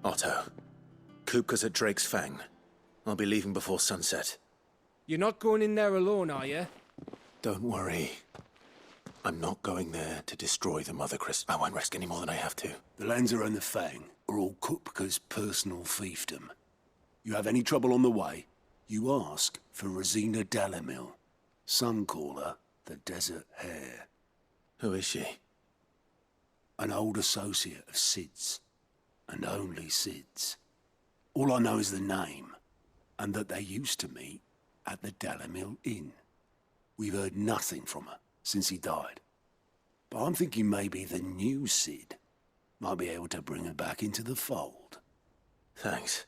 Otto. Kupka's at Drake's Fang. I'll be leaving before sunset. You're not going in there alone, are you? Don't worry. I'm not going there to destroy the Mother Crystal. I won't risk any more than I have to. The Lanza and the Fang are all Kupka's personal fiefdom. You have any trouble on the way, you ask for Rosina Dalamil. Some call her the Desert Hare. Who is she? An old associate of Sid's, and only Sid's. All I know is the name, and that they used to meet at the Dalamil Inn. We've heard nothing from her since he died. But I'm thinking maybe the new Sid might be able to bring her back into the fold. Thanks.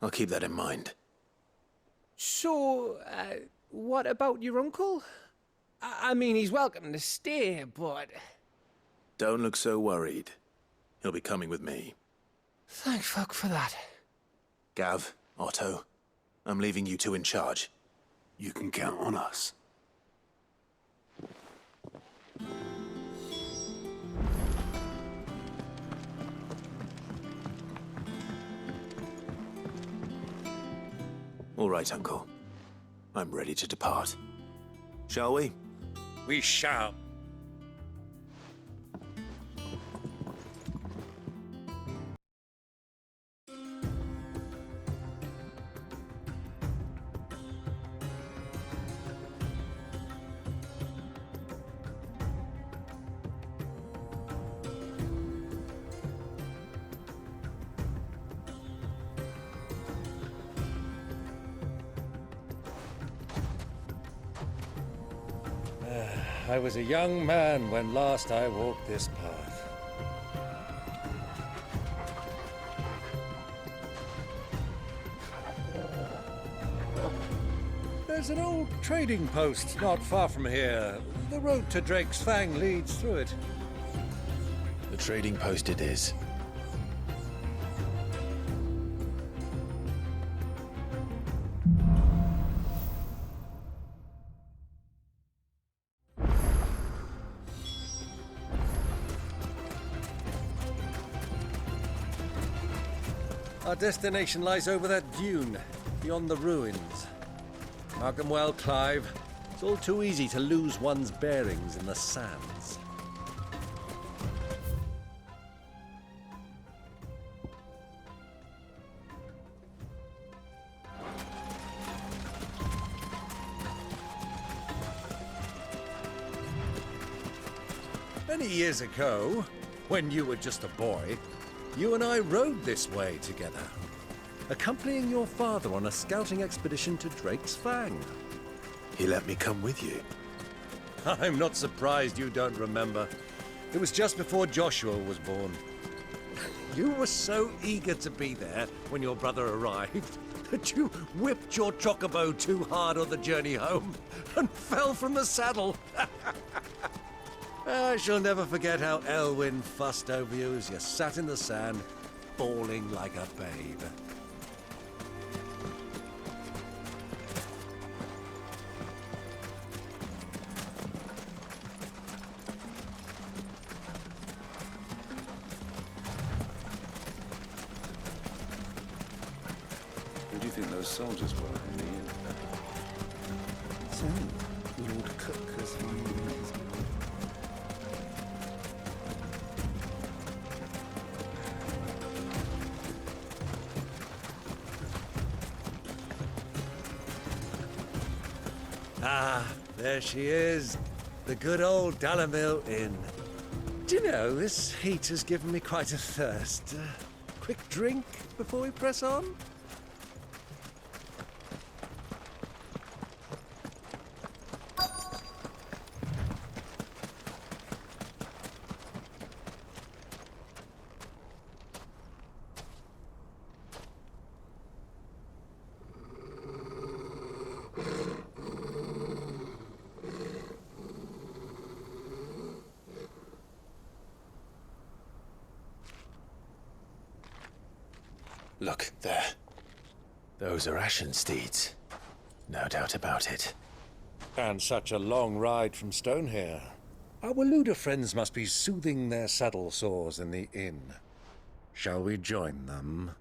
I'll keep that in mind. So, what about your uncle? I mean, he's welcome to stay, but... Don't look so worried. He'll be coming with me. Thank fuck for that. Gav, Otto, I'm leaving you two in charge. You can count on us. All right, Uncle. I'm ready to depart. Shall we? We shall. I was a young man when last I walked this path. There's an old trading post not far from here. The road to Drake's Fang leads through it. The trading post it is. Our destination lies over that dune, beyond the ruins. Mark them well, Clive. It's all too easy to lose one's bearings in the sands. Many years ago, when you were just a boy, you and I rode this way together, accompanying your father on a scouting expedition to Drake's Fang. He let me come with you. I'm not surprised you don't remember. It was just before Joshua was born. You were so eager to be there when your brother arrived that you whipped your chocobo too hard on the journey home and fell from the saddle. I shall never forget how Elwyn fussed over you as you sat in the sand, bawling like a babe. Who do you think those soldiers were in the inn? So, Lord Kupka's finding his... Ah, there she is. The good old Dalamil Inn. Do you know, this heat has given me quite a thirst. Quick drink before we press on? Look, there. Those are Ashen steeds. No doubt about it. And such a long ride from Stonehere. Our Waluda friends must be soothing their saddle sores in the inn. Shall we join them?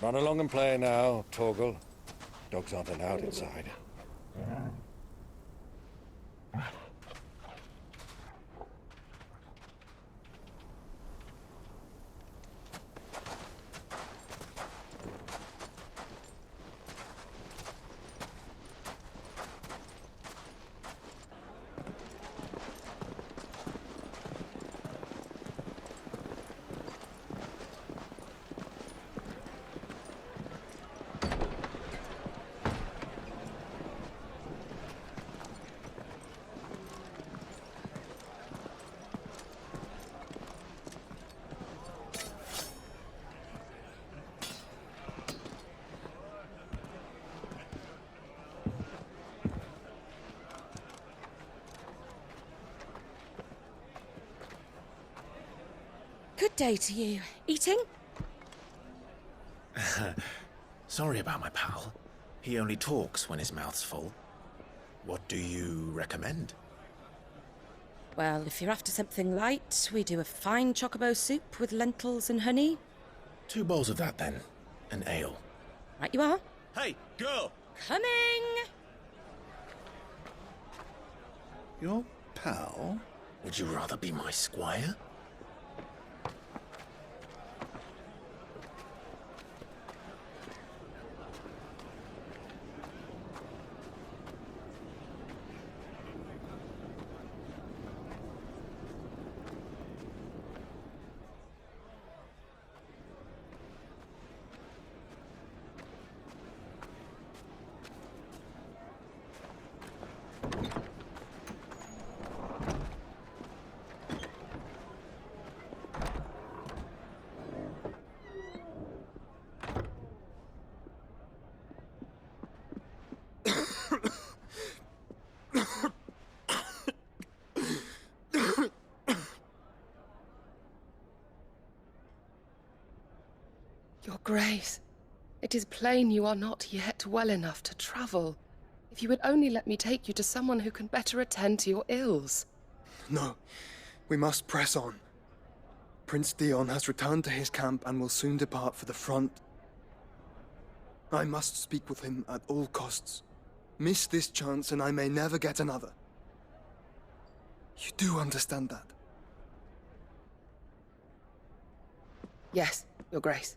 Run along and play now, Torgal. Dogs aren't allowed inside. Good day to you. Eating? Sorry about my pal. He only talks when his mouth's full. What do you recommend? Well, if you're after something light, we do a fine chocobo soup with lentils and honey. 2 bowls of that, then. An ale. Right you are. Hey, girl! Coming! Your pal? Would you rather be my squire? Your Grace, it is plain you are not yet well enough to travel. If you would only let me take you to someone who can better attend to your ills. No, we must press on. Prince Dion has returned to his camp and will soon depart for the front. I must speak with him at all costs. Miss this chance and I may never get another. You do understand that? Yes, Your Grace.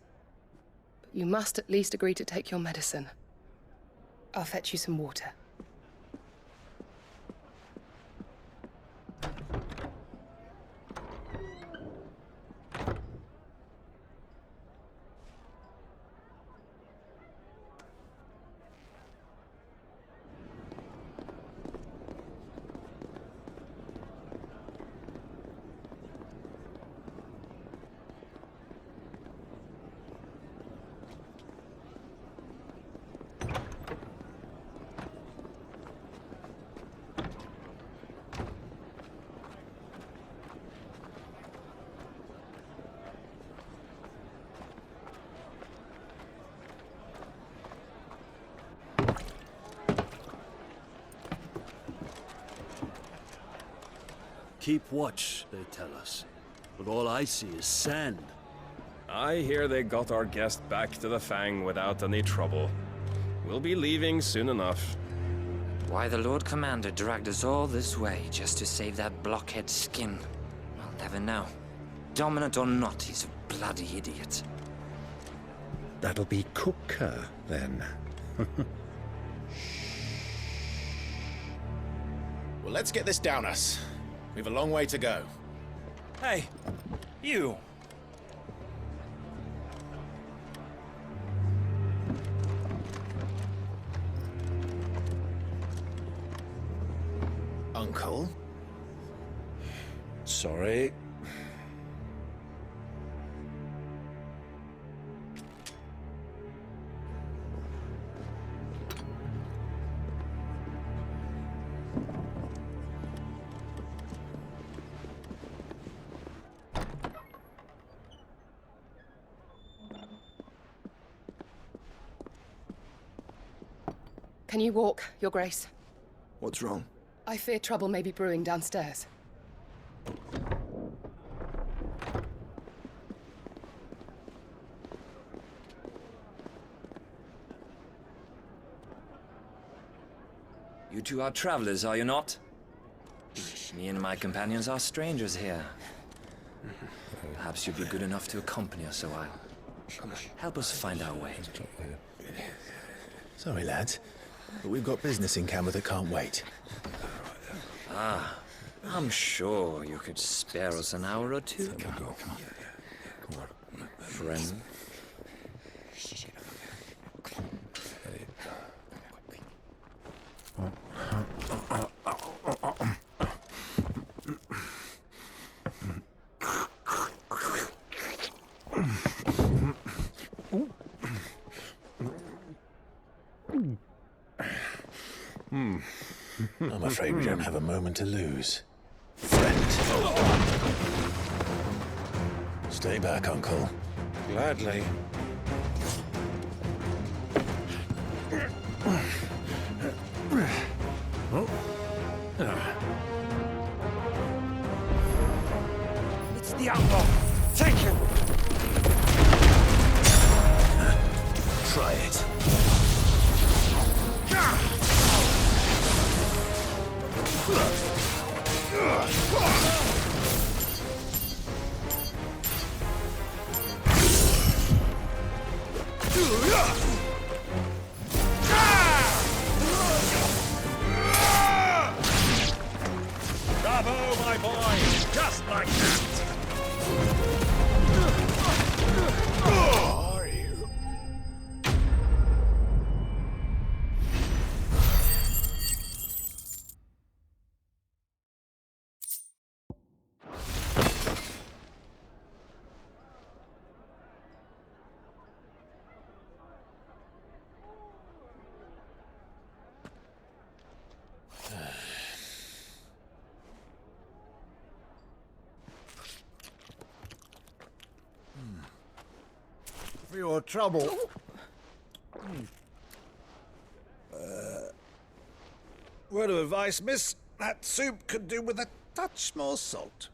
But you must at least agree to take your medicine. I'll fetch you some water. Keep watch, they tell us. But all I see is sand. I hear they got our guest back to the Fang without any trouble. We'll be leaving soon enough. Why the Lord Commander dragged us all this way just to save that blockhead skin, I'll never know. Dominant or not, he's a bloody idiot. That'll be Cooker, then. Well, let's get this down us. We've a long way to go. Hey, you! Uncle? Sorry. Can you walk, Your Grace? What's wrong? I fear trouble may be brewing downstairs. You two are travelers, are you not? Me and my companions are strangers here. Perhaps you'd be good enough to accompany us a while. Help us find our way. Sorry, lads, but we've got business in camera that can't wait. Ah, I'm sure you could spare us an hour or two. Come on. Friend. I'm afraid we don't have a moment to lose. Friend. Stay back, Uncle. Gladly. It's the outlaw! Take him! Try it. Bravo, my boy! Just like that! Are you? For your trouble. Word of advice, miss. That soup could do with a touch more salt.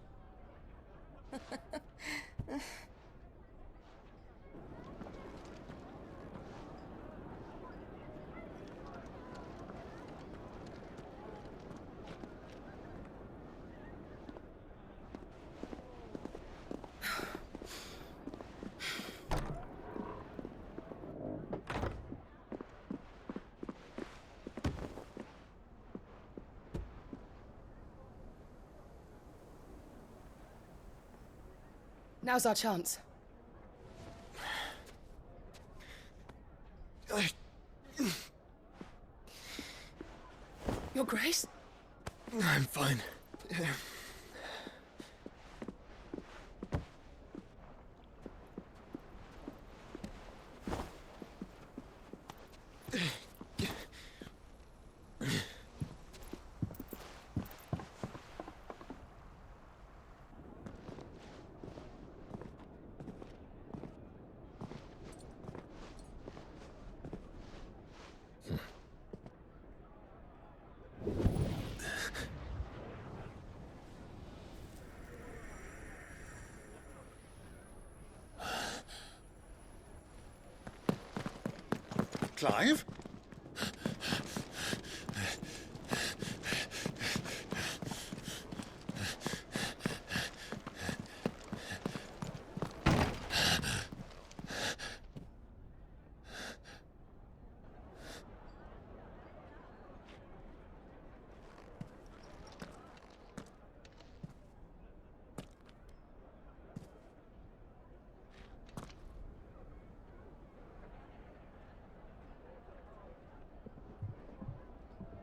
Now's our chance. Your Grace? I'm fine. Clive?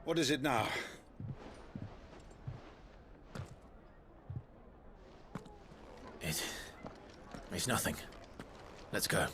What is it now? It's nothing. Let's go.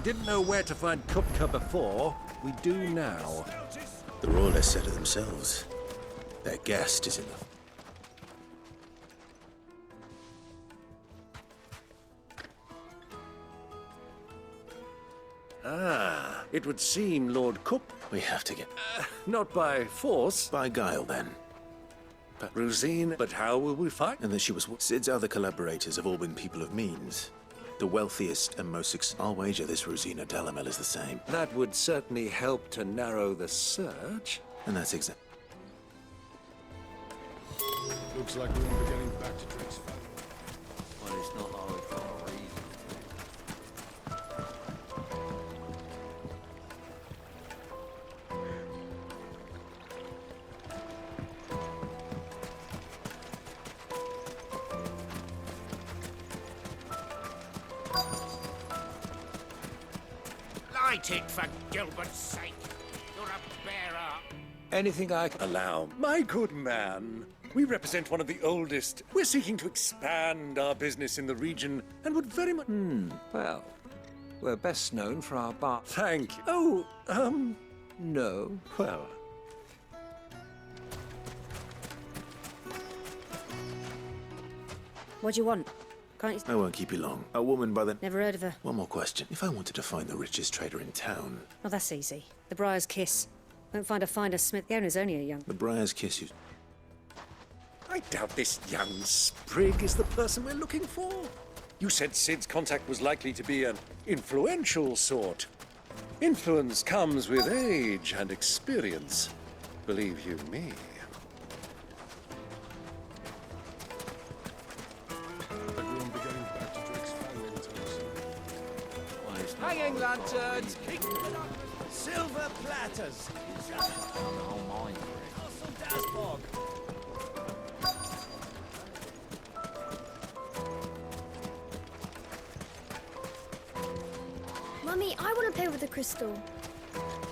didn't know where to find Kupka before, we do now. The royalists said it themselves. Their guest is in the... Ah, it would seem Lord Kup... We have to get... not by force. By guile, then. But Rosine, but how will we fight? And that she was... Sid's other collaborators have all been people of means. The wealthiest and most I'll wager this Rosina Delamel is the same. That would certainly help to narrow the search. And that's exact... Looks like we won't be getting back to Drake's family. Well, it's not like we've got a reason. Light it, for Gilbert's sake. You're a bearer. Anything I can allow. My good man, we represent one of the oldest. We're seeking to expand our business in the region and would very much... Well, we're best known for our bar. Thank you. No. Well... What do you want? Can't you... I won't keep you long. A woman by the... Never heard of her. One more question. If I wanted to find the richest trader in town... Oh, that's easy. The Briar's Kiss. Won't find a finer smith. The owner's only a young... The Briar's Kiss you... I doubt this young sprig is the person we're looking for. You said Sid's contact was likely to be an influential sort. Influence comes with age and experience. Believe you me. Like we won't be getting back to Drake's family anytime soon. Hanging lanterns, silver platters. Castle Dasbog. Mummy, I want to play with the crystal.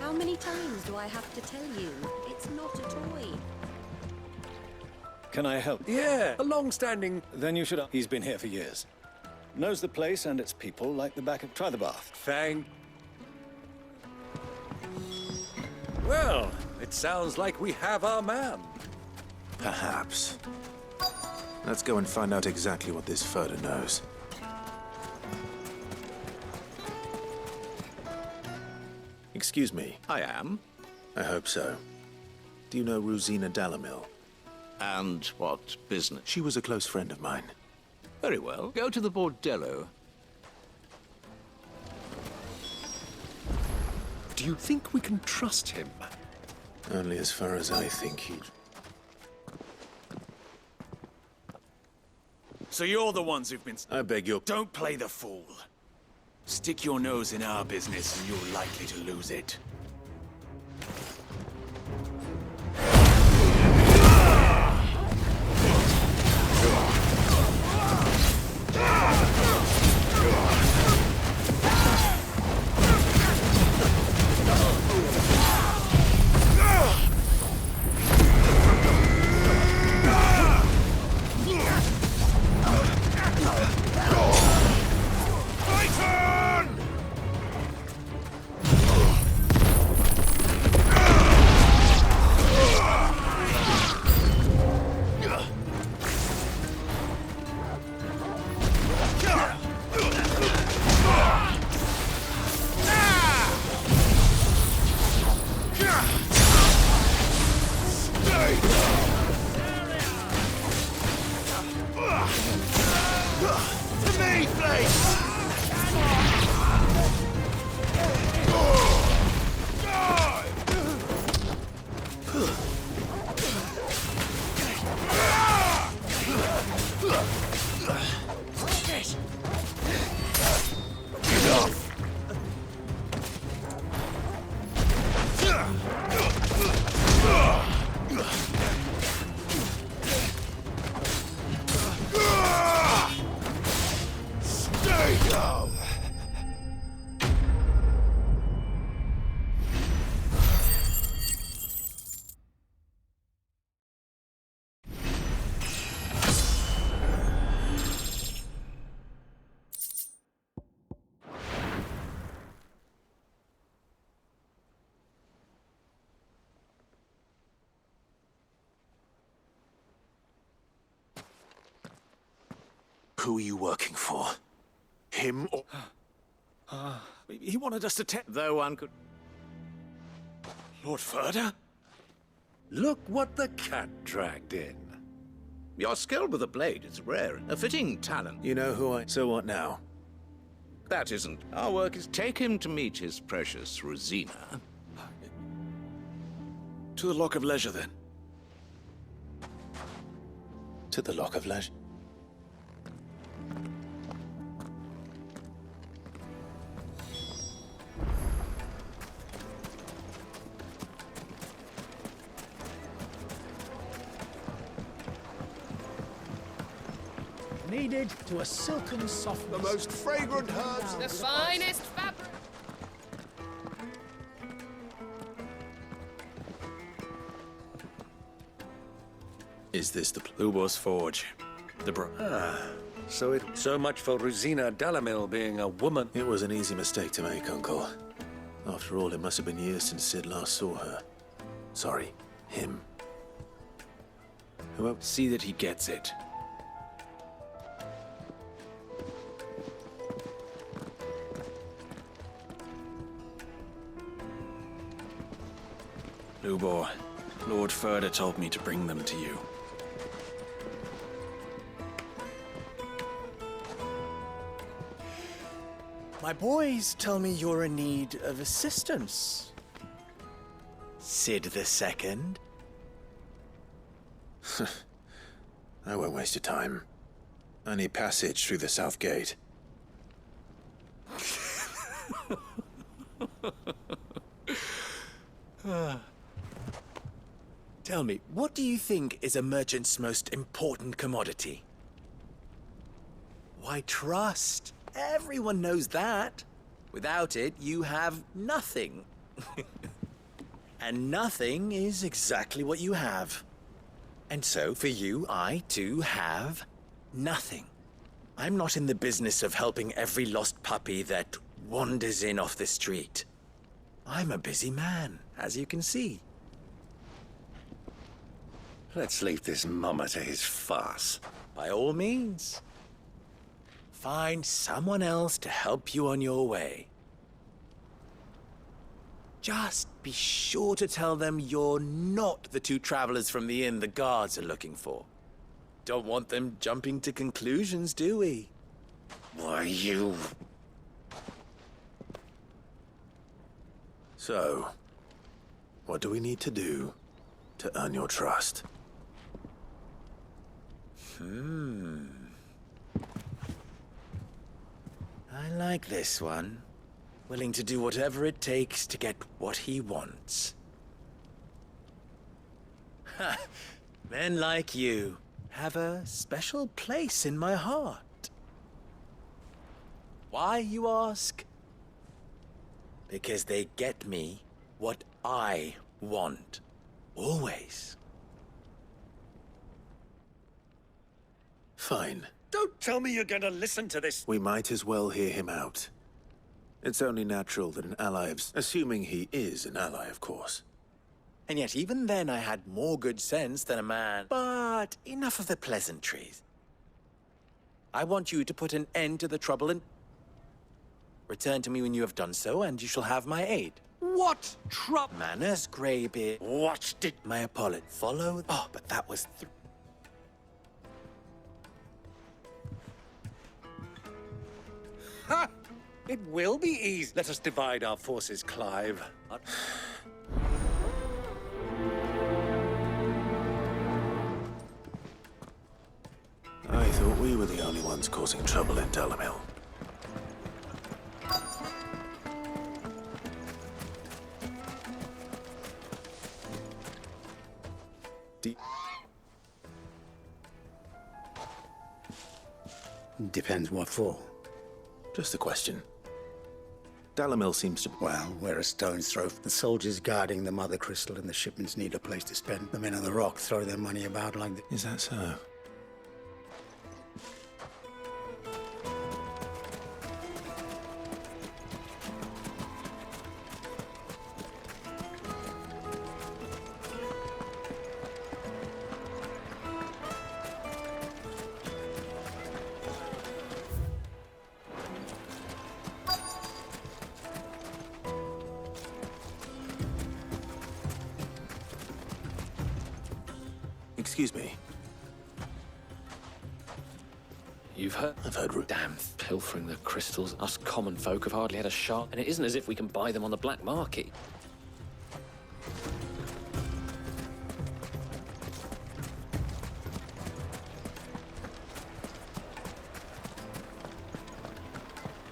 How many times do I have to tell you? It's not a toy. Can I help? Yeah, a long-standing... Then you should... He's been here for years. Knows the place and its people like the back of... Try the bath. Thank... Well, it sounds like we have our man. Perhaps. Let's go and find out exactly what this Furter knows. Excuse me. I am. I hope so. Do you know Rosina Delamel? And what business? She was a close friend of mine. Very well. Go to the bordello. Do you think we can trust him? Only as far as I think he'd... So you're the ones who've been... I beg your... Don't play the fool. Stick your nose in our business and you're likely to lose it. Who are you working for? Him or... He wanted us to Though one could... Lord Ferda? Look what the cat dragged in. Your skill with the blade is rare, a fitting talent. You know who I... So what now? That isn't. Our work is take him to meet his precious Rosina. To the Lock of Leisure, then. To the Lock of Leisure? Kneaded to a silken softness. The most fragrant herbs. The finest fabric. Is this the... Lubor's Forge. So much for Rosina Delamil being a woman. It was an easy mistake to make, Uncle. After all, it must have been years since Sid last saw her. Sorry, him. Whoever... See that he gets it. Lubor, Lord Ferda told me to bring them to you. My boys tell me you're in need of assistance. Sid II? I won't waste your time. I need passage through the south gate. Tell me, what do you think is a merchant's most important commodity? Why, trust. Everyone knows that. Without it, you have nothing. And nothing is exactly what you have. And so, for you, I, too, have nothing. I'm not in the business of helping every lost puppy that wanders in off the street. I'm a busy man, as you can see. Let's leave this mummer to his farce. By all means. Find someone else to help you on your way. Just be sure to tell them you're not the two travelers from the inn the guards are looking for. Don't want them jumping to conclusions, do we? Why, you... So, what do we need to do to earn your trust? I like this one. Willing to do whatever it takes to get what he wants. Ha! Men like you have a special place in my heart. Why, you ask? Because they get me what I want. Always. Fine. Don't tell me you're going to listen to this. We might as well hear him out. It's only natural that an ally of... Assuming he is an ally, of course. And yet even then I had more good sense than a man. But enough of the pleasantries. I want you to put an end to the trouble and... Return to me when you have done so, and you shall have my aid. What trouble? Manners, Greybeard. What did... My apology. Follow... Oh, but that was... Ha! It will be easy. Let us divide our forces, Clive. I thought we were the only ones causing trouble in Delamil. Depends what for. Just a question. Delamil seems to... Well, we're a stone's throw. The soldiers guarding the mother crystal and the shipments need a place to spend. The men on the rock throw their money about like... Is that so? Excuse me. You've heard? I've heard. Damn, pilfering the crystals. Us common folk have hardly had a shot, and it isn't as if we can buy them on the black market.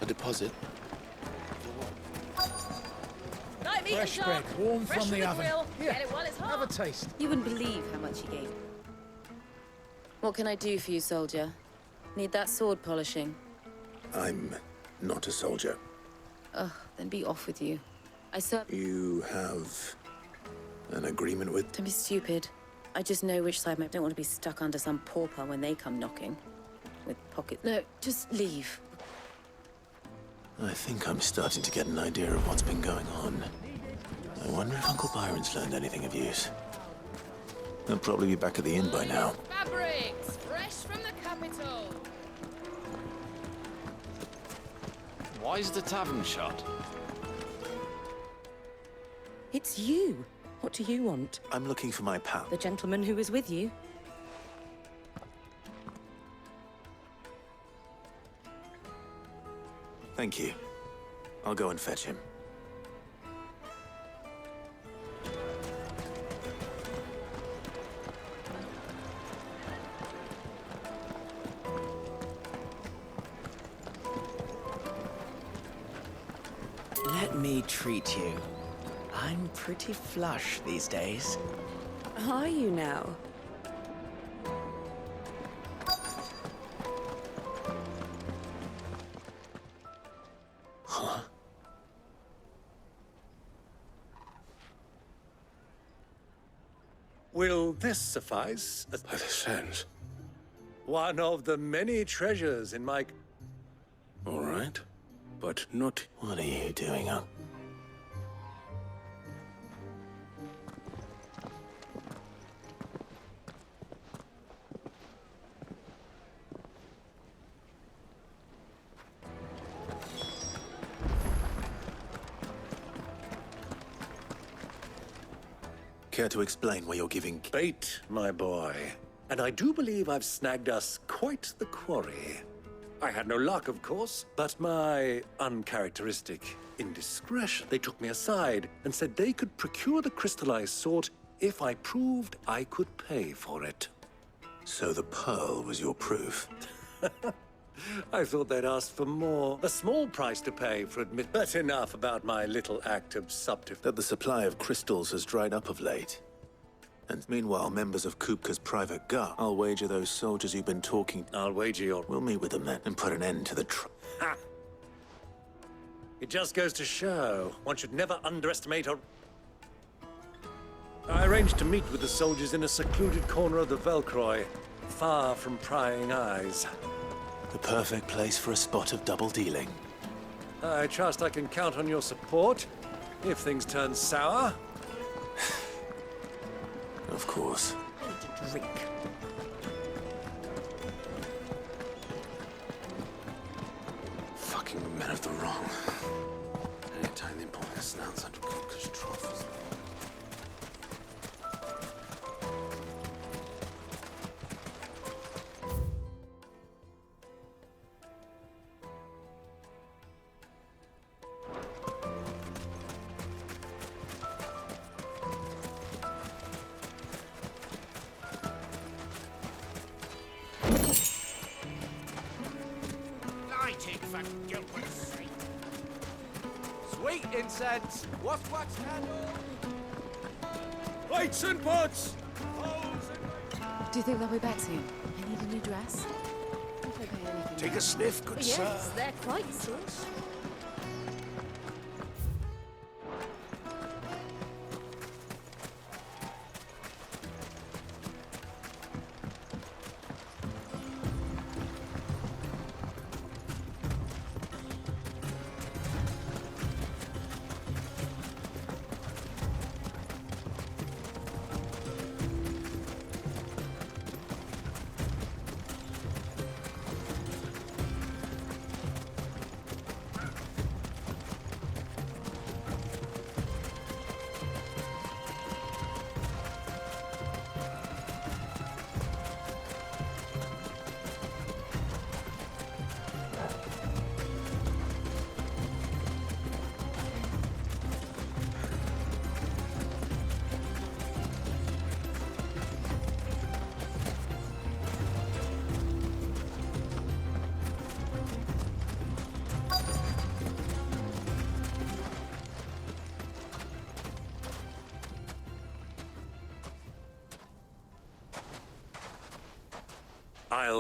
A deposit? Fresh bread, warm from the oven. Here, get it while it's hot. Have a taste. You wouldn't believe how much he gave. What can I do for you, soldier? Need that sword polishing? I'm not a soldier. Ugh, then be off with you. You have an agreement with... Don't be stupid. I just know which side. I don't want to be stuck under some pauper when they come knocking. With pockets. No, just leave. I think I'm starting to get an idea of what's been going on. I wonder if Uncle Byron's learned anything of use. He'll probably be back at the inn by now. Fabrics, fresh from the capital. Why is the tavern shut? It's you. What do you want? I'm looking for my pal. The gentleman who was with you? Thank you. I'll go and fetch him. Let me treat you. I'm pretty flush these days. Are you now? Huh? Will this suffice? By the sands. One of the many treasures in my... All right, but not... What are you doing up? Care to explain why you're giving... Bait, my boy. And I do believe I've snagged us quite the quarry. I had no luck, of course, but my uncharacteristic indiscretion. They took me aside and said they could procure the crystallized sword if I proved I could pay for it. So the pearl was your proof? I thought they'd ask for more. A small price to pay for admit. But enough about my little act of subterfuge. That the supply of crystals has dried up of late. And meanwhile, members of Kupka's private guard. I'll wager those soldiers you've been talking... I'll wager you're... We'll meet with them then and put an end to the Ha! It just goes to show one should never underestimate a... I arranged to meet with the soldiers in a secluded corner of the Velcroy, far from prying eyes. The perfect place for a spot of double dealing. I trust I can count on your support if things turn sour. Of course. I need to drink. Fucking men of the wrong. Anytime they pull their snouts out of Kupka's trough. Sweet incense, wax candle, plates and pots. Do you think they'll be back soon? I need a new dress. If I pay anything Take now. a sniff, good sir. Yes, they're quite sauce.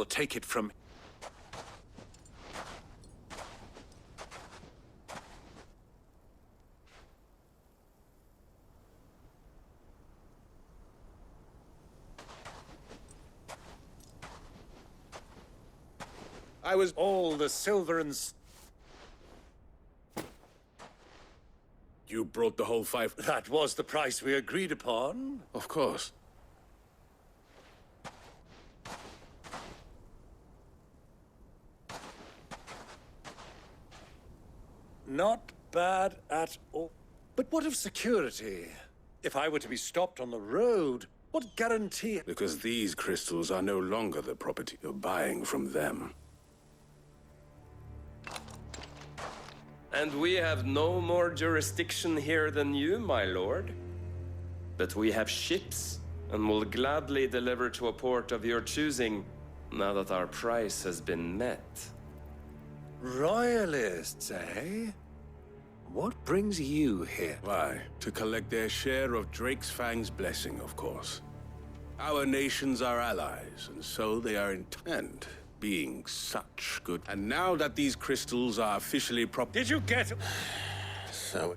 will take it from... I was all the silver and... You brought the whole 5... That was the price we agreed upon. Of course. Not bad at all. But what of security? If I were to be stopped on the road, what guarantee? Because these crystals are no longer the property you're buying from them. And we have no more jurisdiction here than you, my lord. But we have ships, and will gladly deliver to a port of your choosing, now that our price has been met. Royalists, eh? What brings you here? Why? To collect their share of Drake's Fang's blessing, of course. Our nations are allies, and so they are intent. Being such good. And now that these crystals are officially Did you get... So...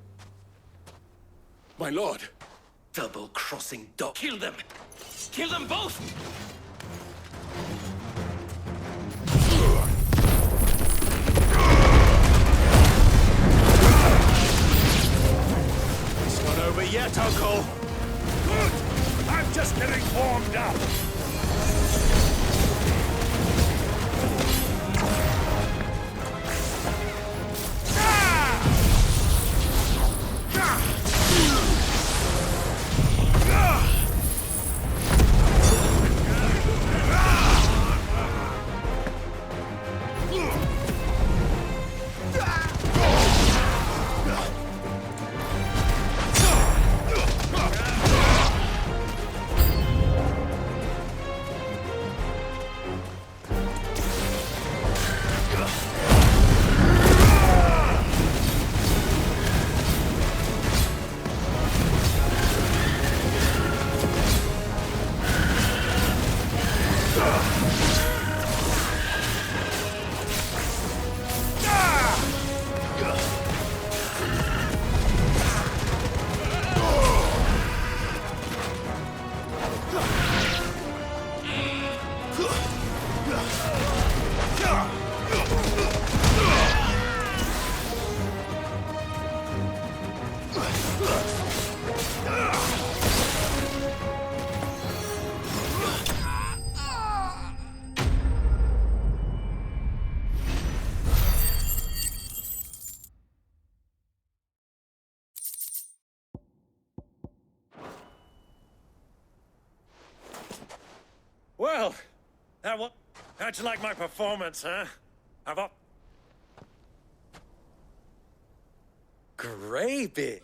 My lord! Double-crossing dog. Kill them! Kill them both! It's not over yet, Uncle. Good! I'm just getting warmed up. Well, how'd you like my performance, huh? How about... Gravy!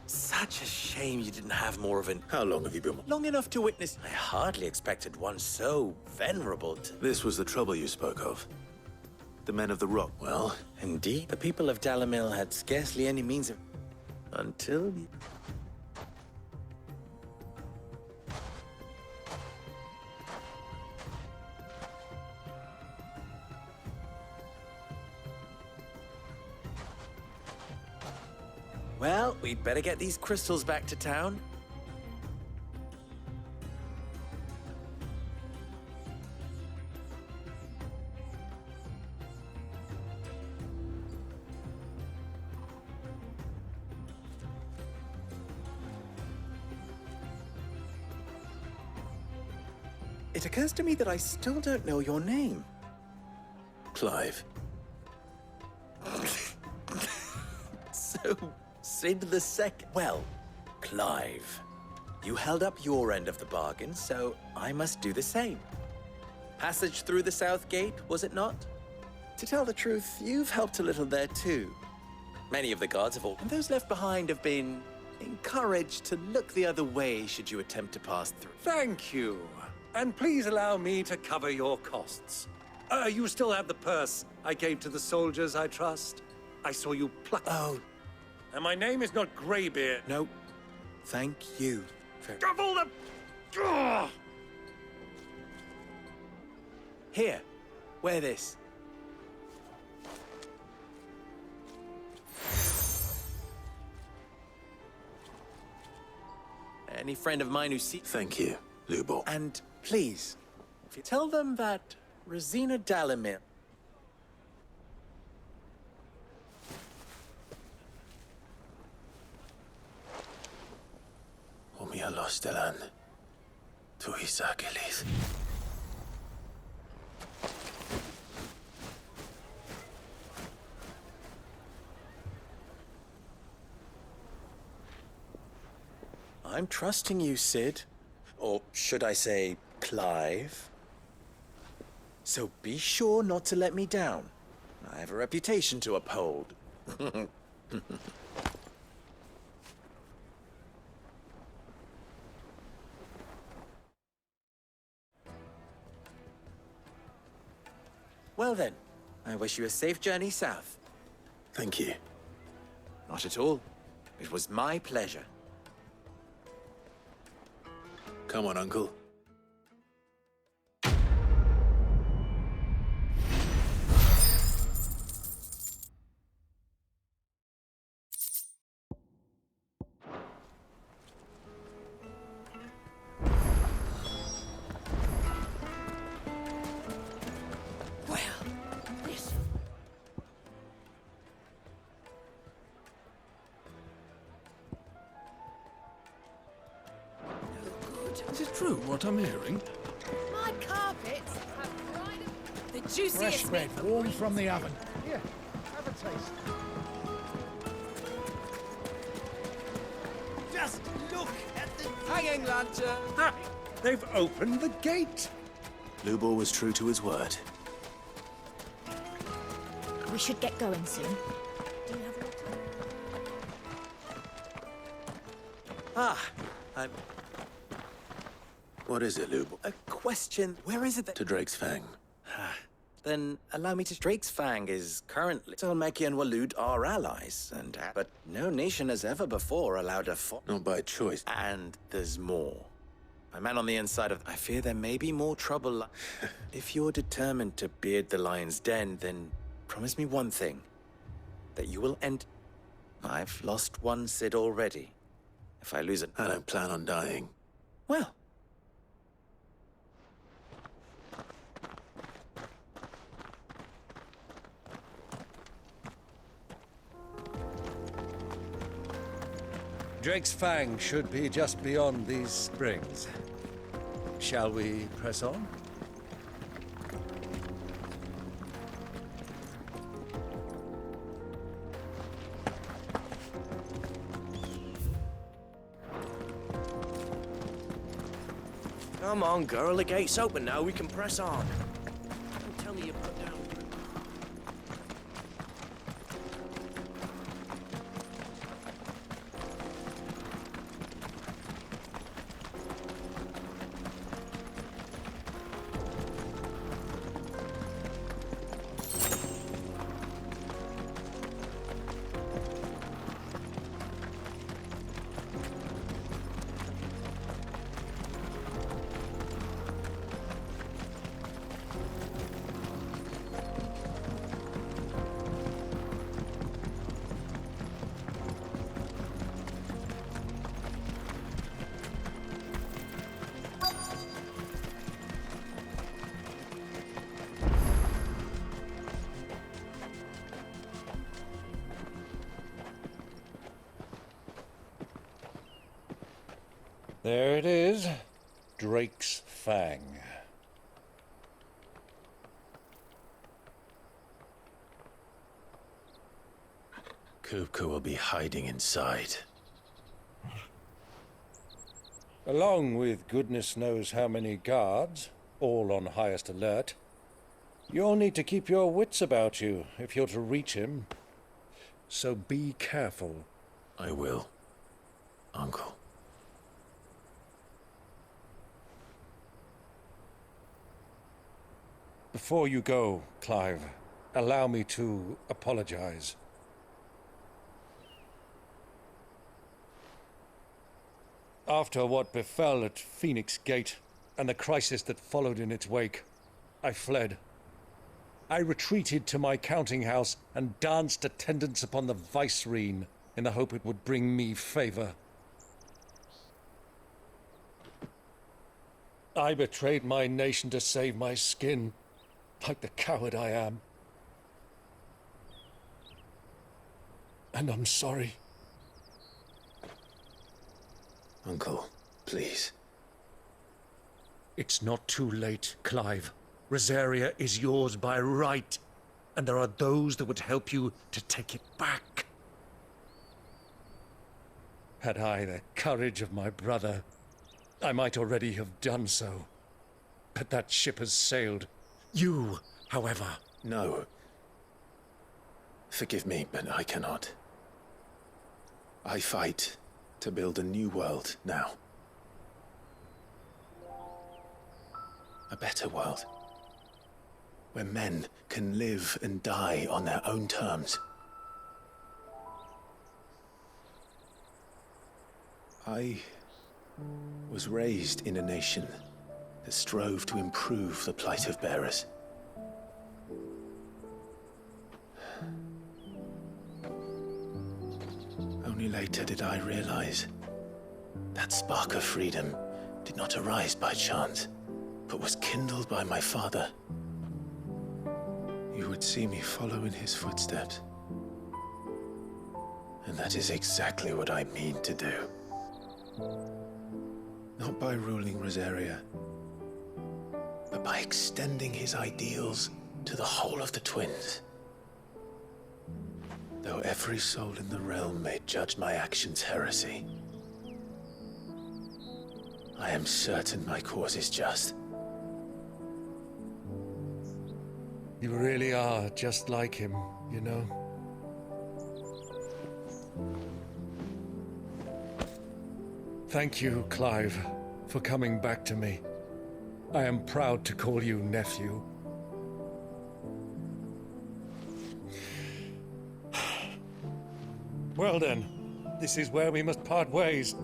Such a shame you didn't have more of an... How long have you been? Long enough to witness. I hardly expected one so venerable to... This was the trouble you spoke of. The men of the rock, well... Indeed. The people of Dalamil had scarcely any means of... Until... Well, we'd better get these crystals back to town. It occurs to me that I still don't know your name. Clive. So... Sid the Second. Well, Clive, you held up your end of the bargain, so I must do the same. Passage through the South Gate, was it not? To tell the truth, you've helped a little there too. Many of the guards have all... And those left behind have been encouraged to look the other way should you attempt to pass through. Thank you. And please allow me to cover your costs. You still have the purse I gave to the soldiers, I trust? I saw you pluck... Oh... And my name is not Greybeard. No, thank you. Of all the... Here, wear this. Any friend of mine who sees... Thank you, Lubo. And please, if you tell them that Rosina Dalamir... Omia los delan. Tu isakelis. I'm trusting you, Sid. Or should I say, Clive? So be sure not to let me down. I have a reputation to uphold. Well then, I wish you a safe journey south. Thank you. Not at all. It was my pleasure. Come on, Uncle. Is it true what I'm hearing? My carpets have pride of the juiciest Fresh bread, meat. warm from the oven. Here, have a taste. Just look at the hanging lantern. Ah, they've opened the gate. Lubo was true to his word. We should get going soon. I'm... What is it, Lubo? A question. Where is it that... To Drake's Fang. Then allow me to... Drake's Fang is currently... Tolmeki and Walud are allies, and... But no nation has ever before allowed a... Not by choice. And there's more. My man on the inside of... I fear there may be more trouble. If you're determined to beard the lion's den, then promise me one thing. That you will end... I've lost one Sid already. If I lose it... I don't plan on dying. Well... Drake's Fang should be just beyond these springs. Shall we press on? Come on, girl. The gate's open now. We can press on. Don't tell me you put down. There it is. Drake's Fang. Kupka will be hiding inside. Along with goodness knows how many guards, all on highest alert. You'll need to keep your wits about you if you're to reach him. So be careful. I will, Uncle. Before you go, Clive, allow me to apologize. After what befell at Phoenix Gate and the crisis that followed in its wake, I fled. I retreated to my counting house and danced attendance upon the vicereine in the hope it would bring me favor. I betrayed my nation to save my skin, like the coward I am. And I'm sorry. Uncle, please. It's not too late, Clive. Rosaria is yours by right, and there are those that would help you to take it back. Had I the courage of my brother, I might already have done so. But that ship has sailed. You, however... No. Forgive me, but I cannot. I fight to build a new world now. A better world. Where men can live and die on their own terms. I was raised in a nation that strove to improve the plight of bearers. Only later did I realize that spark of freedom did not arise by chance, but was kindled by my father. You would see me follow in his footsteps. And that is exactly what I mean to do. Not by ruling Rosaria, but by extending his ideals to the whole of the twins. Though every soul in the realm may judge my actions heresy, I am certain my cause is just. You really are just like him, you know? Thank you, Clive, for coming back to me. I am proud to call you nephew. Well then, this is where we must part ways.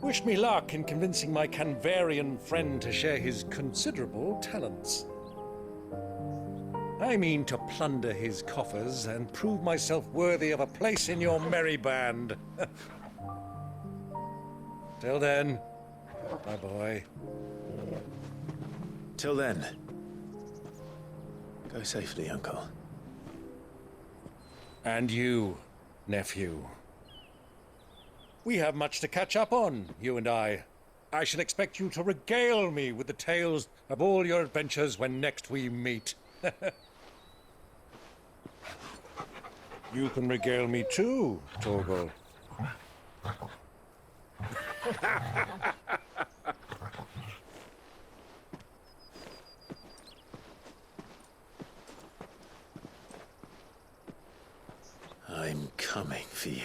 Wish me luck in convincing my Canvarian friend to share his considerable talents. I mean to plunder his coffers and prove myself worthy of a place in your merry band. Till then, my boy. Till then, go safely, Uncle. And you, nephew. We have much to catch up on, you and I. I shall expect you to regale me with the tales of all your adventures when next we meet. You can regale me too, Torgal. I'm coming for you,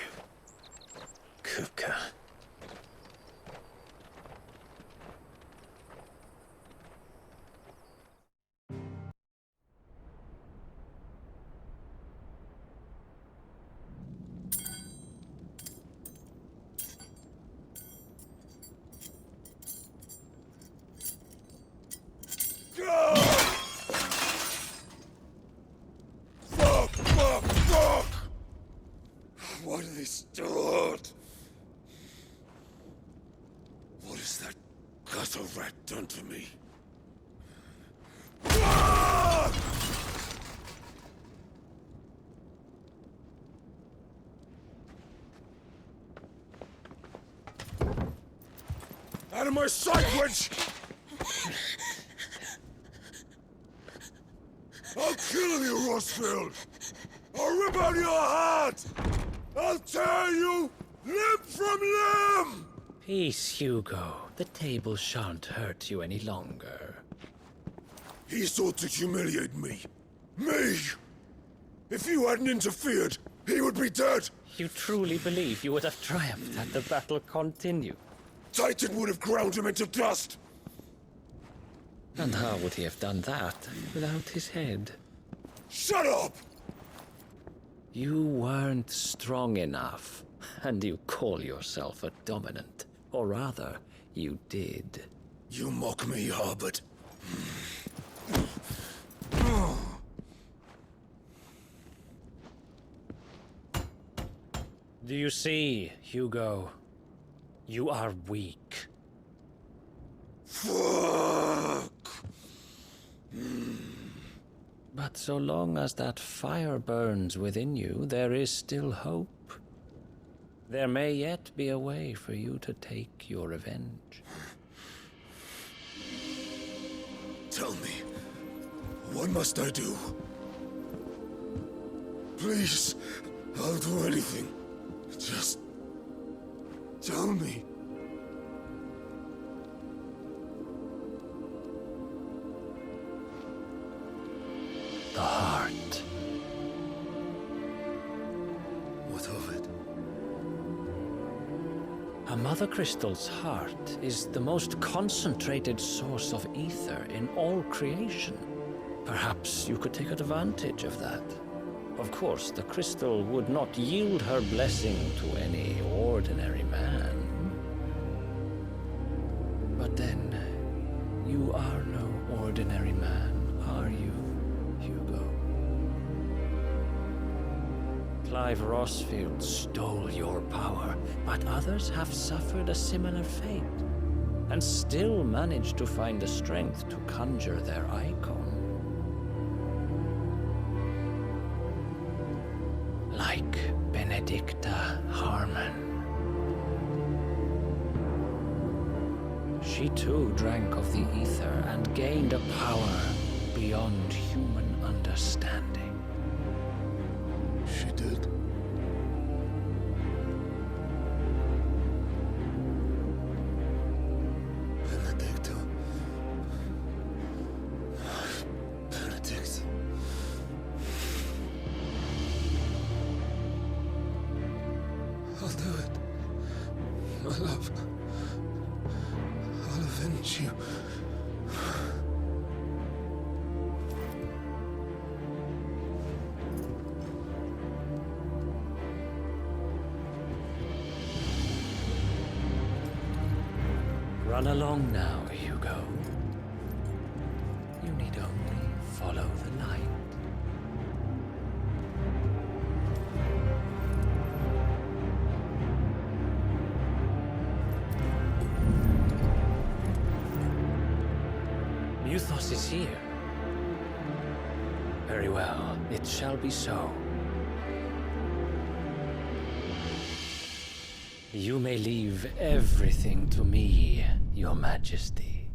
Kupka. Fuck! What have they stored? What has that gutter rat done to me? Out of my sight, wench! I'll kill you, Rossfield! I'll rip out your heart! I'll tear you limb from limb! Peace, Hugo. The table shan't hurt you any longer. He sought to humiliate me. Me! If you hadn't interfered, he would be dead! You truly believe you would have triumphed had the battle continued? Titan would have ground him into dust! And how would he have done that without his head? Shut up! You weren't strong enough, and you call yourself a dominant. Or rather, you did. You mock me, Harbert. Do you see, Hugo? You are weak. Fuck! But so long as that fire burns within you, there is still hope. There may yet be a way for you to take your revenge. Tell me, what must I do? Please, I'll do anything. Just tell me. The heart. What of it? A Mother Crystal's heart is the most concentrated source of ether in all creation. Perhaps you could take advantage of that. Of course, the crystal would not yield her blessing to any ordinary man. But then, you are no ordinary man, are you, Hugo? Clive Rossfield stole your power, but others have suffered a similar fate, and still managed to find the strength to conjure their icon. Like Benedicta Harmon. She too drank of the ether and gained a power beyond human understanding. She did. Benedicta. Benedict. I'll do it. My love. I'll avenge you. Run along now, Hugo. You need only follow the light. Muthos is here. Very well, it shall be so. You may leave everything to me, Your Majesty.